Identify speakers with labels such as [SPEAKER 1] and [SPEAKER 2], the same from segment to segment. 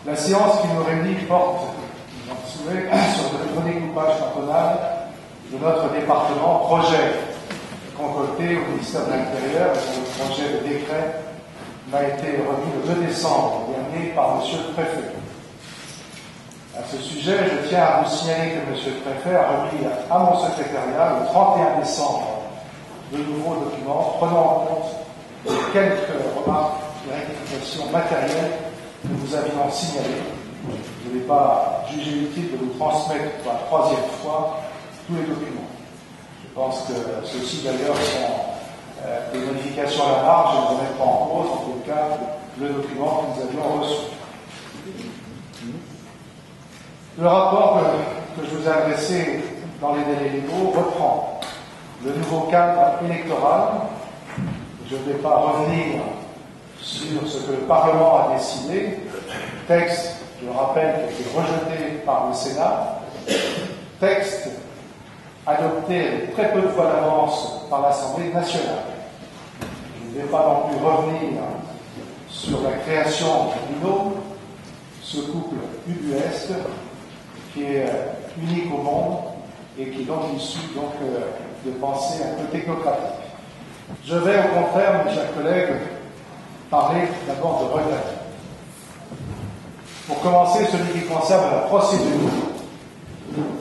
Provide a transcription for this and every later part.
[SPEAKER 1] La séance qui nous réunit porte, j'en souhaite, sur le redécoupage cantonal de notre département, projet concocté au ministère de l'Intérieur, et le projet de décret m'a été remis le 2 décembre dernier par M. le Préfet. À ce sujet, je tiens à vous signaler que M. le Préfet a remis à mon secrétariat le 31 décembre de nouveaux documents prenant en compte les quelques remarques et rectifications matérielles que nous avions signalées. Je n'ai pas jugé utile de vous transmettre pour la troisième fois tous les documents. Je pense que ceux-ci d'ailleurs sont des modifications à la marge et ne remettent pas en cause, en tout cas, le document que nous avions reçu. Le rapport que je vous ai adressé dans les délais légaux reprend le nouveau cadre électoral. Je ne vais pas revenir sur ce que le Parlement a décidé. Texte, je le rappelle, qui a été rejeté par le Sénat. Texte adopté avec très peu de voix d'avance par l'Assemblée nationale. Je ne vais pas non plus revenir sur la création du binôme, ce couple ubuesque qui est unique au monde et qui est donc issu de pensées un peu technocratiques. Je vais au contraire, mes chers collègues, parler d'abord de regret. Pour commencer, celui qui concerne la procédure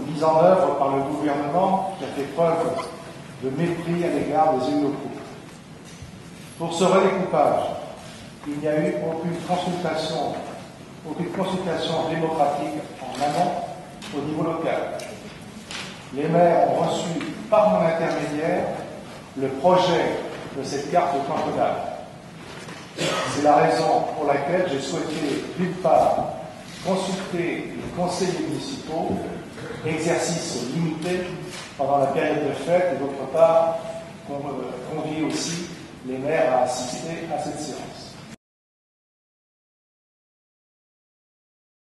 [SPEAKER 1] mise en œuvre par le gouvernement qui a fait preuve de mépris à l'égard des élus locaux. Pour ce redécoupage, il n'y a eu aucune consultation démocratique en amont au niveau local. Les maires ont reçu par mon intermédiaire le projet de cette carte cantonale. C'est la raison pour laquelle j'ai souhaité, d'une part, consulter les conseillers municipaux, exercice limité pendant la période de fête, et d'autre part, convier aussi les maires à assister à cette séance.